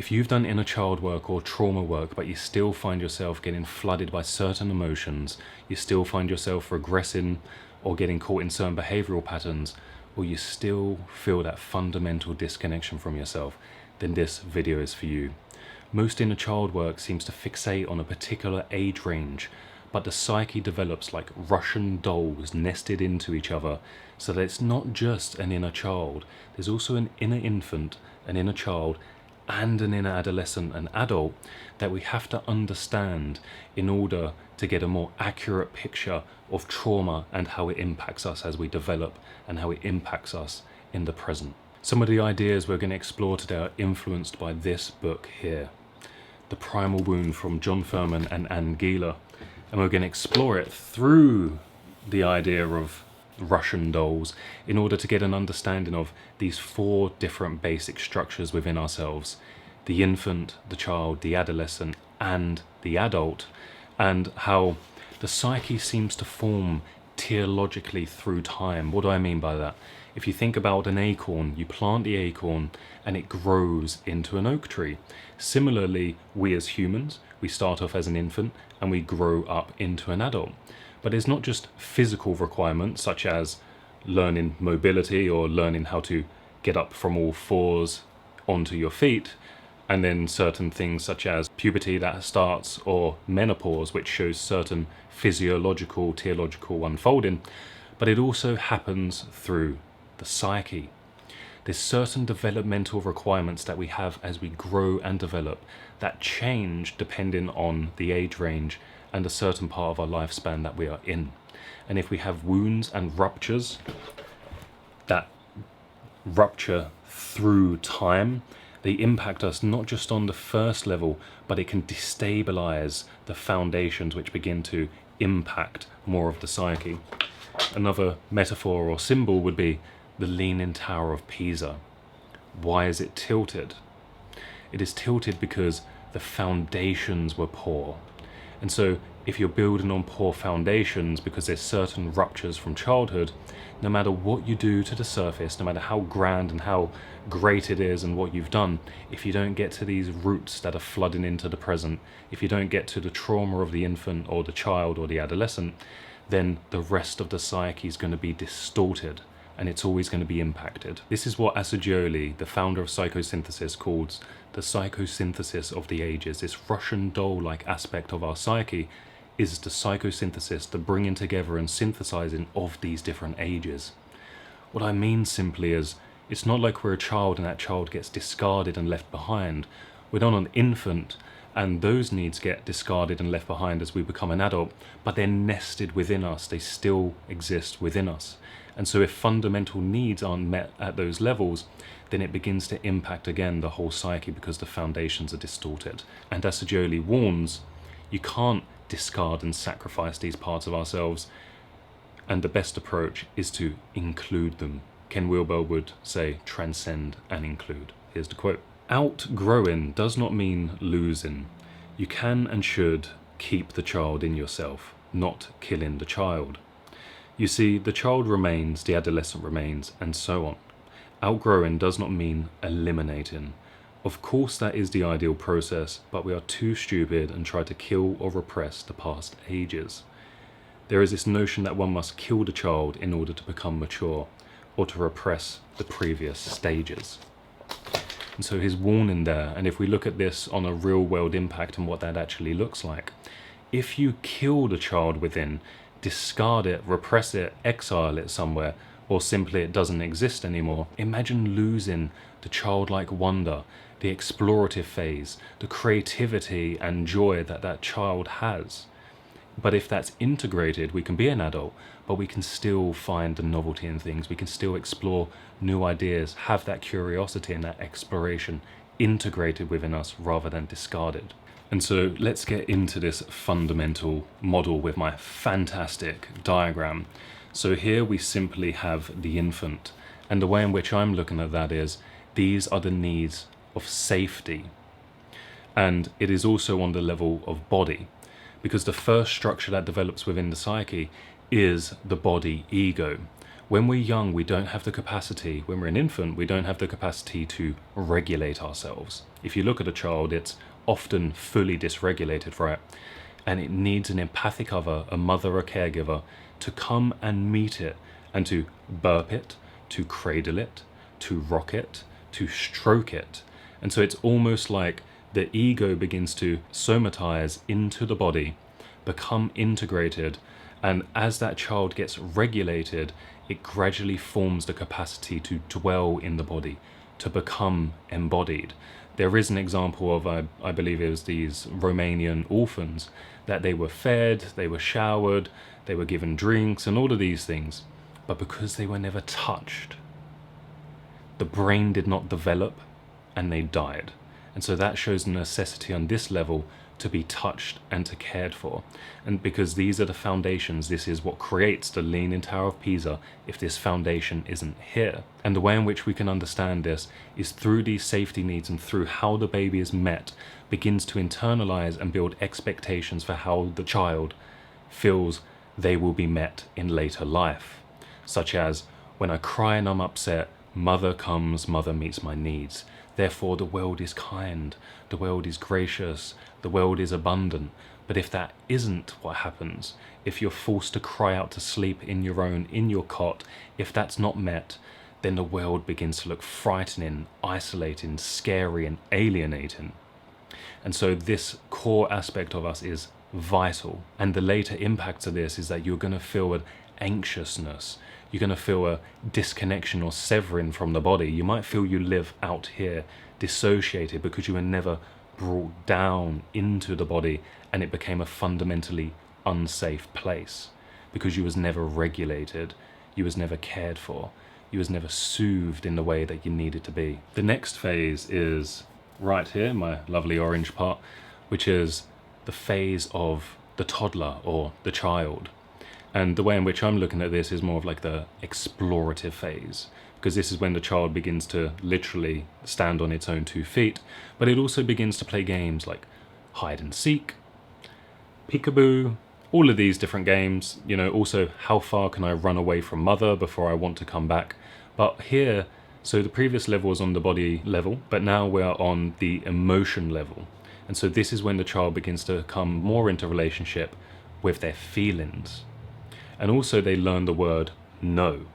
If you've done inner child work or trauma work, but you still find yourself getting flooded by certain emotions, you still find yourself regressing or getting caught in certain behavioral patterns, or you still feel that fundamental disconnection from yourself, then this video is for you. Most inner child work seems to fixate on a particular age range, but the psyche develops like Russian dolls nested into each other, so that it's not just an inner child, there's also an inner infant, an inner child, and an inner adolescent and adult that we have to understand in order to get a more accurate picture of trauma and how it impacts us as we develop and how it impacts us in the present. Some of the ideas we're going to explore today are influenced by this book here, The Primal Wound from John Furman and Anne Gieler, and we're going to explore it through the idea of Russian dolls in order to get an understanding of these 4 different basic structures within ourselves: the infant, the child, the adolescent, and the adult, and how the psyche seems to form teleologically through time. What do I mean by that? If you think about an acorn, you plant the acorn and it grows into an oak tree. Similarly, we as humans, we start off as an infant and we grow up into an adult. But it's not just physical requirements such as learning mobility or learning how to get up from all 4s onto your feet, and then certain things such as puberty that starts or menopause, which shows certain physiological, teleological unfolding, but it also happens through the psyche. There's certain developmental requirements that we have as we grow and develop that change depending on the age range and a certain part of our lifespan that we are in. And if we have wounds and ruptures that rupture through time, they impact us not just on the first level, but it can destabilize the foundations which begin to impact more of the psyche. Another metaphor or symbol would be the Leaning Tower of Pisa. Why is it tilted? It is tilted because the foundations were poor. And so if you're building on poor foundations because there's certain ruptures from childhood, no matter what you do to the surface, no matter how grand and how great it is and what you've done, if you don't get to these roots that are flooding into the present, if you don't get to the trauma of the infant or the child or the adolescent, then the rest of the psyche is going to be distorted and it's always going to be impacted. This is what Assagioli, the founder of psychosynthesis, calls the psychosynthesis of the ages. This Russian doll-like aspect of our psyche is the psychosynthesis, the bringing together and synthesizing of these different ages. What I mean simply is, it's not like we're a child and that child gets discarded and left behind. We're not an infant and those needs get discarded and left behind as we become an adult, but they're nested within us, they still exist within us. And so if fundamental needs aren't met at those levels, then it begins to impact again the whole psyche because the foundations are distorted. And as Assagioli warns, you can't discard and sacrifice these parts of ourselves, and the best approach is to include them. Ken Wilber would say, transcend and include. Here's the quote. Outgrowing does not mean losing. You can and should keep the child in yourself, not killing the child. You see, the child remains, the adolescent remains, and so on. Outgrowing does not mean eliminating. Of course that is the ideal process, but we are too stupid and try to kill or repress the past ages. There is this notion that one must kill the child in order to become mature, or to repress the previous stages. And so his warning there, and if we look at this on a real world impact and what that actually looks like, if you kill the child within, discard it, repress it, exile it somewhere, or simply it doesn't exist anymore, imagine losing the childlike wonder, the explorative phase, the creativity and joy that that child has. But if that's integrated, we can be an adult, but we can still find the novelty in things. We can still explore new ideas, have that curiosity and that exploration integrated within us rather than discarded. And so let's get into this fundamental model with my fantastic diagram. So here we simply have the infant, and the way in which I'm looking at that is these are the needs of safety, and it is also on the level of body, because the first structure that develops within the psyche is the body ego. When we're young, we don't have the capacity, when we're an infant, we don't have the capacity to regulate ourselves. If you look at a child, it's often fully dysregulated, right? And it needs an empathic other, a mother or caregiver, to come and meet it and to burp it, to cradle it, to rock it, to stroke it. And so it's almost like the ego begins to somatize into the body, become integrated, and as that child gets regulated, it gradually forms the capacity to dwell in the body, to become embodied. There is an example of, I believe it was these Romanian orphans, that they were fed, they were showered, they were given drinks and all of these things. But because they were never touched, the brain did not develop and they died. And so that shows the necessity on this level to be touched and to cared for. And because these are the foundations, this is what creates the Leaning Tower of Pisa if this foundation isn't here. And the way in which we can understand this is through these safety needs and through how the baby is met, begins to internalize and build expectations for how the child feels they will be met in later life. Such as, when I cry and I'm upset, mother comes, mother meets my needs. Therefore the world is kind, the world is gracious, the world is abundant. But if that isn't what happens, if you're forced to cry out to sleep in your cot, if that's not met, then the world begins to look frightening, isolating, scary and alienating. And so this core aspect of us is vital. And the later impacts of this is that you're going to feel an anxiousness. You're going to feel a disconnection or severing from the body. You might feel you live out here, dissociated, because you were never brought down into the body and it became a fundamentally unsafe place because you was never regulated, you was never cared for, you was never soothed in the way that you needed to be. The next phase is right here, my lovely orange part, which is the phase of the toddler or the child. And the way in which I'm looking at this is more of like the explorative phase, because this is when the child begins to literally stand on its own 2 feet, but it also begins to play games like hide and seek, peekaboo, all of these different games, also how far can I run away from mother before I want to come back. But here, so the previous level was on the body level, but now we're on the emotion level. And so this is when the child begins to come more into relationship with their feelings. And also they learn the word no,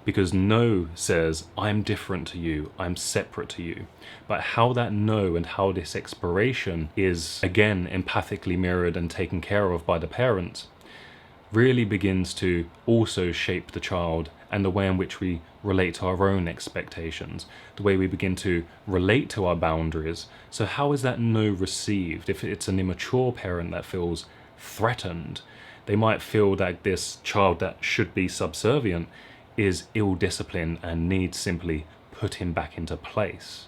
because no says, I'm different to you, I'm separate to you. But how that no and how this exploration is, again, empathically mirrored and taken care of by the parents, really begins to also shape the child and the way in which we relate to our own expectations, the way we begin to relate to our boundaries. So how is that no received? If it's an immature parent that feels threatened, they might feel that this child that should be subservient is ill-disciplined and needs simply putting back into place,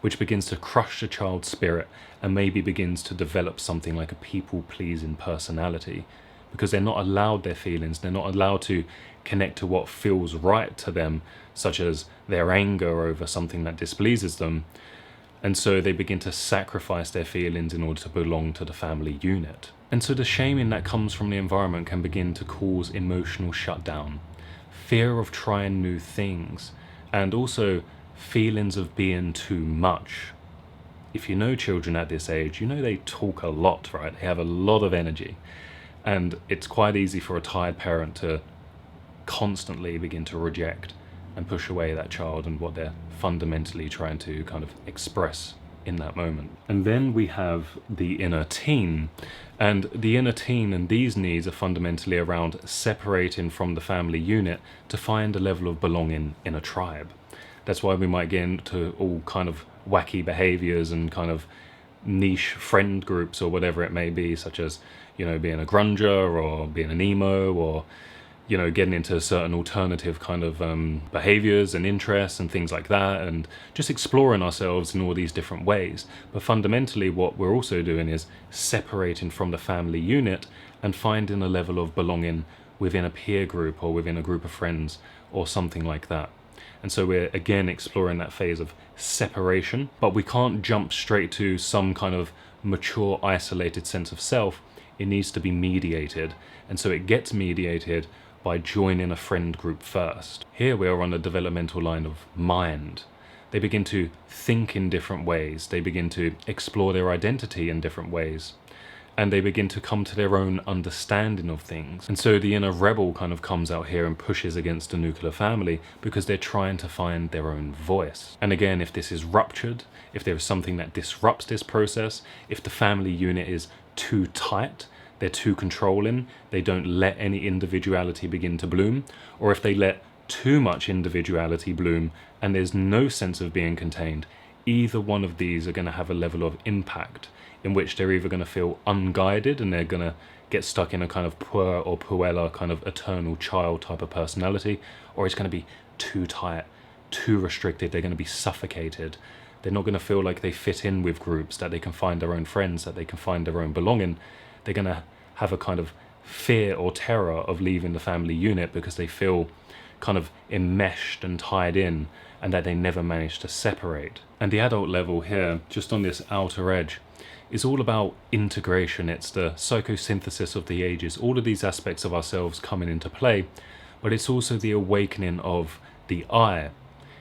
which begins to crush the child's spirit and maybe begins to develop something like a people-pleasing personality, because they're not allowed their feelings, they're not allowed to connect to what feels right to them, such as their anger over something that displeases them. And so they begin to sacrifice their feelings in order to belong to the family unit. And so the shaming that comes from the environment can begin to cause emotional shutdown, fear of trying new things, and also feelings of being too much. If you know children at this age, you know they talk a lot, right? They have a lot of energy. And it's quite easy for a tired parent to constantly begin to reject and push away that child and what they're fundamentally trying to kind of express in that moment. And then we have the inner teen. And the inner teen and these needs are fundamentally around separating from the family unit to find a level of belonging in a tribe. That's why we might get into all kind of wacky behaviors and kind of niche friend groups or whatever it may be, such as, being a grunger or being an emo or, getting into certain alternative kind of behaviors and interests and things like that, and just exploring ourselves in all these different ways. But fundamentally what we're also doing is separating from the family unit and finding a level of belonging within a peer group or within a group of friends or something like that. And so we're again exploring that phase of separation, but we can't jump straight to some kind of mature, isolated sense of self. It needs to be mediated. And so it gets mediated by joining a friend group first. Here we are on the developmental line of mind. They begin to think in different ways. They begin to explore their identity in different ways. And they begin to come to their own understanding of things. And so the inner rebel kind of comes out here and pushes against the nuclear family because they're trying to find their own voice. And again, if this is ruptured, if there is something that disrupts this process, if the family unit is too tight, they're too controlling, they don't let any individuality begin to bloom, or if they let too much individuality bloom and there's no sense of being contained, either one of these are going to have a level of impact in which they're either going to feel unguided and they're going to get stuck in a kind of puer or puella kind of eternal child type of personality, or it's going to be too tight, too restricted, they're going to be suffocated. They're not going to feel like they fit in with groups, that they can find their own friends, that they can find their own belonging. They're going to have a kind of fear or terror of leaving the family unit because they feel kind of enmeshed and tied in, and that they never manage to separate. And the adult level here, just on this outer edge, is all about integration. It's the psychosynthesis of the ages, all of these aspects of ourselves coming into play, but it's also the awakening of the I.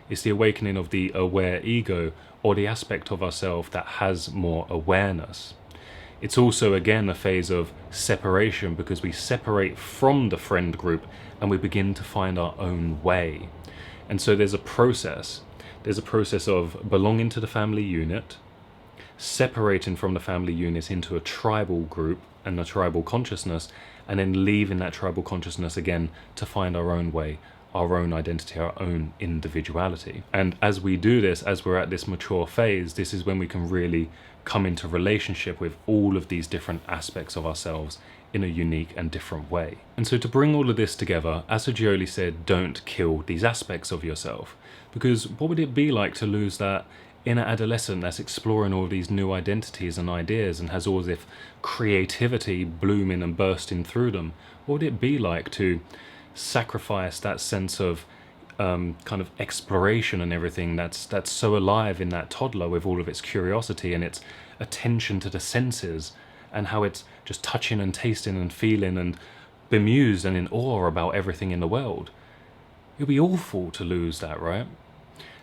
It's the awakening of the aware ego, or the aspect of ourselves that has more awareness. It's also, again, a phase of separation because we separate from the friend group and we begin to find our own way. And so there's a process. There's a process of belonging to the family unit, separating from the family unit into a tribal group and a tribal consciousness, and then leaving that tribal consciousness again to find our own way, our own identity, our own individuality. And as we do this, as we're at this mature phase, this is when we can really come into relationship with all of these different aspects of ourselves in a unique and different way. And so to bring all of this together, Assagioli said, don't kill these aspects of yourself. Because what would it be like to lose that inner adolescent that's exploring all these new identities and ideas and has all this creativity blooming and bursting through them? What would it be like to sacrifice that sense of kind of exploration and everything that's so alive in that toddler with all of its curiosity and its attention to the senses and how it's just touching and tasting and feeling and bemused and in awe about everything in the world? It would be awful to lose that, right?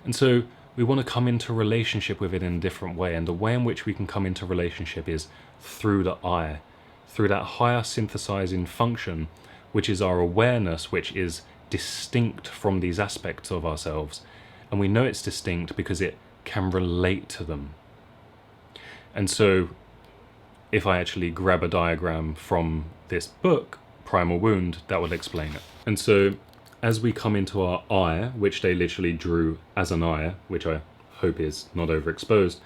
And so we want to come into relationship with it in a different way, and the way in which we can come into relationship is through the I, through that higher synthesizing function, which is our awareness, which is distinct from these aspects of ourselves. And we know it's distinct because it can relate to them. And so if I actually grab a diagram from this book, Primal Wound, that will explain it. And so as we come into our I, which they literally drew as an I, which I hope is not overexposed,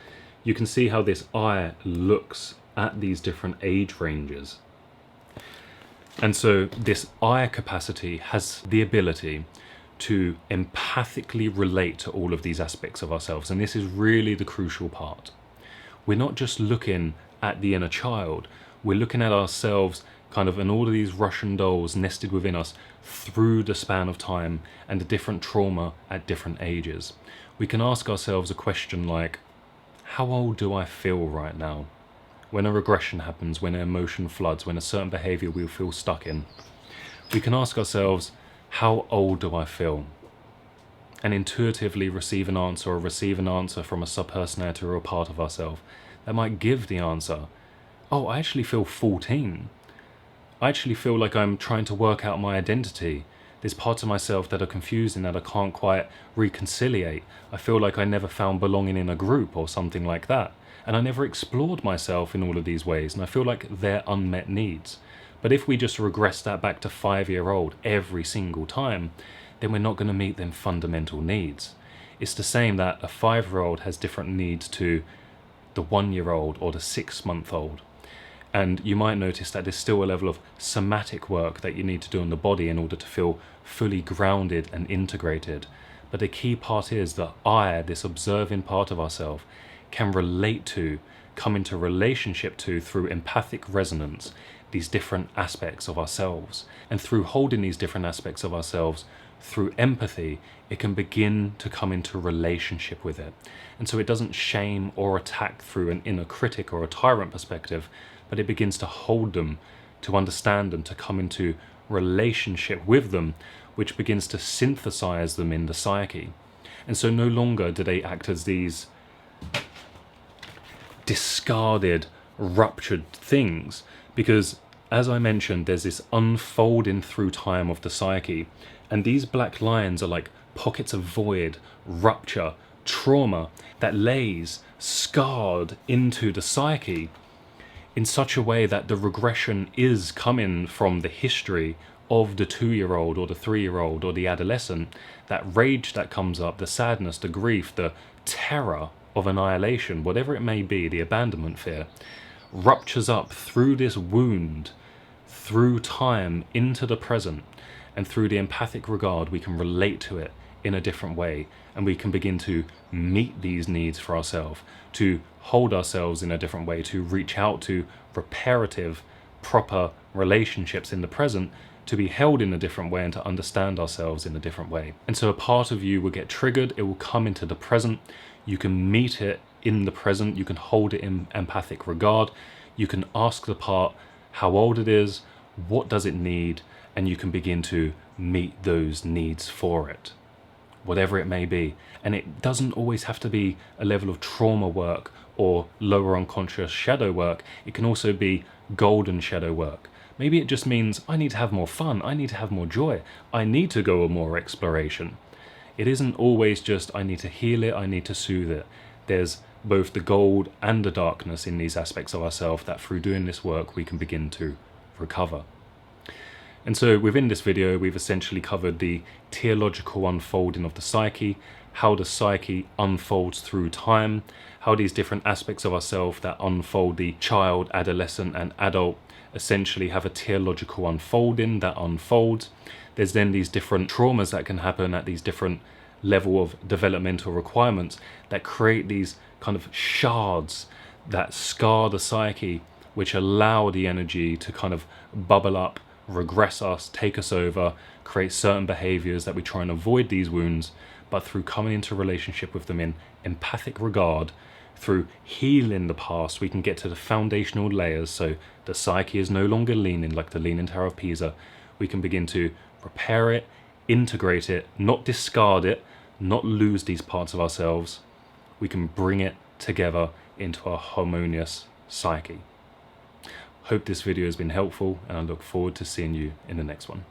you can see how this I looks at these different age ranges. And so this I capacity has the ability to empathically relate to all of these aspects of ourselves. And this is really the crucial part. We're not just looking at the inner child, we're looking at ourselves kind of and all of these Russian dolls nested within us through the span of time and the different trauma at different ages. We can ask ourselves a question like, how old do I feel right now? When a regression happens, when an emotion floods, when a certain behavior we feel stuck in, we can ask ourselves, how old do I feel? And intuitively receive an answer or receive an answer from a subpersonality or a part of ourselves that might give the answer, oh, I actually feel 14. I actually feel like I'm trying to work out my identity. There's parts of myself that are confusing, that I can't quite reconciliate. I feel like I never found belonging in a group or something like that. And I never explored myself in all of these ways, and I feel like they're unmet needs. But if we just regress that back to 5-year-old every single time, then we're not going to meet them fundamental needs. It's the same that a 5-year-old has different needs to the 1-year-old or the 6-month-old. And you might notice that there's still a level of somatic work that you need to do on the body in order to feel fully grounded and integrated. But the key part is that I, this observing part of ourselves, can relate to, come into relationship to through empathic resonance, these different aspects of ourselves. And through holding these different aspects of ourselves, through empathy, it can begin to come into relationship with it. And so it doesn't shame or attack through an inner critic or a tyrant perspective, but it begins to hold them, to understand them, to come into relationship with them, which begins to synthesize them in the psyche. And so no longer do they act as these discarded, ruptured things, because as I mentioned, there's this unfolding through time of the psyche, and these black lines are like pockets of void, rupture, trauma that lays scarred into the psyche in such a way that the regression is coming from the history of the 2-year-old or the 3-year-old or the adolescent. That rage that comes up, the sadness, the grief, the terror of annihilation, whatever it may be, the abandonment fear, ruptures up through this wound, through time into the present, and through the empathic regard we can relate to it in a different way, and we can begin to meet these needs for ourselves, to hold ourselves in a different way, to reach out to reparative, proper relationships in the present, to be held in a different way and to understand ourselves in a different way. And so a part of you will get triggered, it will come into the present, you can meet it in the present, you can hold it in empathic regard, you can ask the part how old it is, what does it need, and you can begin to meet those needs for it, whatever it may be. And it doesn't always have to be a level of trauma work or lower unconscious shadow work. It can also be golden shadow work. Maybe it just means I need to have more fun, I need to have more joy, I need to go on more exploration. It isn't always just I need to heal it, I need to soothe it. There's both the gold and the darkness in these aspects of ourselves that through doing this work we can begin to recover. And so within this video we've essentially covered the teleological unfolding of the psyche, how the psyche unfolds through time, how these different aspects of ourselves that unfold, the child, adolescent and adult, essentially have a teleological unfolding that unfolds. There's then these different traumas that can happen at these different level of developmental requirements that create these kind of shards that scar the psyche, which allow the energy to kind of bubble up, regress us, take us over, create certain behaviors that we try and avoid these wounds, but through coming into relationship with them in empathic regard, through healing the past, we can get to the foundational layers. So the psyche is no longer leaning like the Leaning Tower of Pisa. We can begin to repair it, integrate it, not discard it, not lose these parts of ourselves. We can bring it together into a harmonious psyche. Hope this video has been helpful, and I look forward to seeing you in the next one.